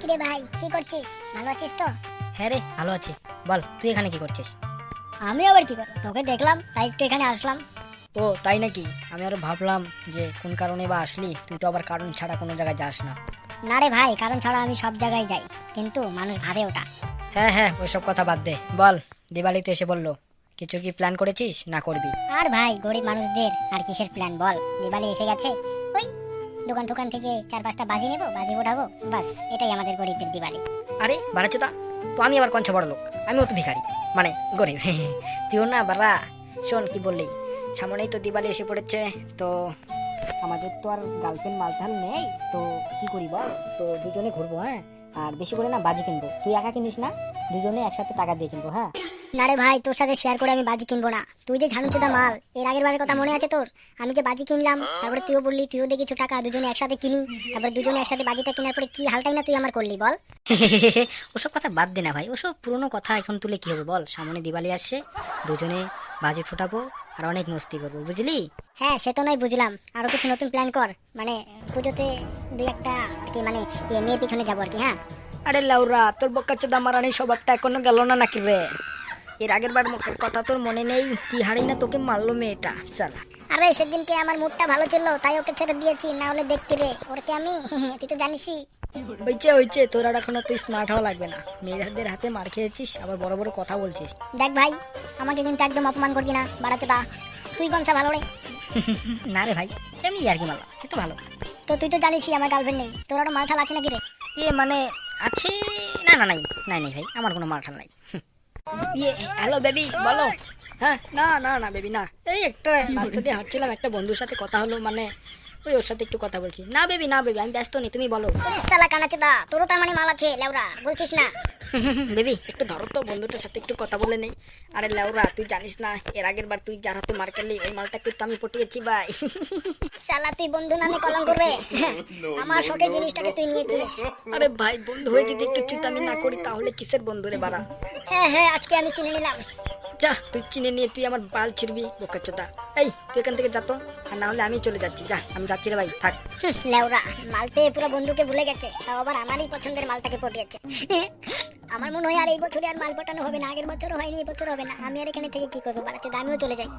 কিরে ভাই, কি করছিস? ভালো আছিস তো? হ্যাঁ রে, ভালো আছি। বল, তুই এখানে কি করছিস? আমি আবার কি করব, তোকে দেখলাম তাই একটু এখানে আসলাম। ও তাই নাকি? আমি আরো ভাবলাম যে কোন কারণে বা আসলি, তুই তো আবার কারণ ছাড়া কোনো জায়গায় যাস না। না রে ভাই, কারণ ছাড়া আমি সব জায়গায় যাই, কিন্তু মানুষ ভাবে ওটা। হ্যাঁ হ্যাঁ, ওইসব কথা বাদ দে। বল, দিওয়ালি তো এসে বললো, কিছু কি প্ল্যান করেছিস না করবি? আর ভাই, গরিব মানুষদের আর কিসের প্ল্যান বল? দিওয়ালি এসে গেছে, ওই দোকান টোকান থেকে 4-5টা বাজি নেবো, বাজি ওঠাবো, বাস এটাই আমাদের গরিবদের দিওয়ালি। আরে বাড়াচ্ছা, তো আমি আবার কঞ্চা বড় লোক, আমিও তো ভিখারি, মানে গরিব। তুইও না বাড়া। শোন, কি বললি, সামনেই তো দিওয়ালি এসে পড়েছে, তো আমাদের তো আর গার্লফ্রেন্ড মালটাল নেই, তো কি করি বল? তো দুজনে ঘুরবো, হ্যাঁ। আর বেশি করে না বাজি কিনবো, তুই একা কিনিস না, দুজনে একসাথে টাকা দিয়ে কিনবো, হ্যাঁ। না রে ভাই, তোর সাথে শেয়ার করে আমি বাজি কিনবো না। তুই যে ঝানুচুদা মাল, এর আগের বারের কথা মনে আছে তোর? আমি যে বাজি কিনলাম, তারপরে তুইও বললি তুইও দে কিছু টাকা, দুজনে একসাথে কিনি। তারপরে দুজনে একসাথে বাজিটা কেনার পরে কি হালটাই না তুই আমার করলি বল। ওসব কথা বাদ দে না ভাই, ওসব পুরনো কথা এখন তুলে কি হবে বল? সামনে দিওয়ালি আসছে, দুজনে বাজি ফুটাবো আর অনেক মস্তি করবো, বুঝলি? হ্যাঁ, সে তো নয় বুঝলাম, আরো কিছু নতুন প্ল্যান কর। মানে পুজোতে দুই একটা আর কি, মানে মেয়ের পিছনে যাবো আর কি। হ্যাঁ, আরে লাউরা, তোর বক্কাচোদা মারানির স্বভাবটা এখনো গেল না নাকি রে? এর আগের বার মুখের কথা তোর মনে নেই? কি হাড়ি না তোকে মারলো মেয়েটা, সালা। আরে সেদিনকে আমার মুডটা ভালো ছিল তাই ওকে ছেড়ে দিয়েছি, না হলে দেখতি রে ওরকে আমি। তুই তো জানিসই। হইছে, তোর আর এখনো তুই স্মার্ট হওয়া লাগবে না। মেয়েদের হাতে মার খেয়েছিস, আবার বড় বড় কথা বলছিস। দেখ ভাই, আমাকে কিন্তু একদম অপমান করবি না, বাড়াচোদা। তুই কোনটা ভালো রে? না রে ভাই, এমনি আর কি মারলাম, তুই তো ভালো। তো তুই তো জানিসই আমার গার্লফ্রেন্ড নেই, তোর আরো মালঠাল আছে নাকি রে? মানে আছে। না না, নাই নাই নাই ভাই, আমার কোনো মারঠাল নাই। হ্যালো বেবি, বলো। হ্যাঁ, না না না বেবি, না, এই একটা রাস্তা দিয়ে হাঁটছিলাম, একটা বন্ধুর সাথে কথা হলো, মানে ওই ওর সাথে একটু কথা বলছি। না বেবি, না বেবি, আমি ব্যস্ত নেই, তুমি বলো। ওরে শালা কানাচোদা, তোরও তার মানে মাল আছে লেওরা, বলছিস না? বেবি একটু ধরো তো, বন্ধুটার সাথে একটু কথা বলে নেই। আরে লেওরা, তুই জানিস না এর আগের বার তুই যার হাতে মার খেলি, ওই মালটা কিন্তু আমি পটিয়েছি ভাই। শালা তুই বন্ধু নামে কলঙ্ক রে। আমার শখের জিনিসটাকে তুই নিয়েছিস। আরে ভাই, বন্ধু হয়ে যদি একটু চুতামি না করি তাহলে কিসের বন্ধু রে বাড়া? হ্যাঁ হ্যাঁ, আজকে আমি চিনে নিলাম। যা, তুই চিনে নিয়ে তুই আমার বাল ছিড়বি বোকাচোদা। এই তুই এখান থেকে যা তো, আর না হলে আমি চলে যাচ্ছি। যা, আমি যাচ্ছি রে ভাই, থাক। লেওরা, মাল পেয়ে পুরো বন্ধুকে ভুলে গেছে, তাও আবার আমারই পছন্দের মালটাকে পটিয়েছে। আমার মনে হয় আর এই বছরে আর মাল পটানো হবে না, আগের বছরও হয়নি, এই বছর হবে না। আমি আর এখানে থেকে কি করবো বাড়াচ্ছে, আমিও চলে যাই।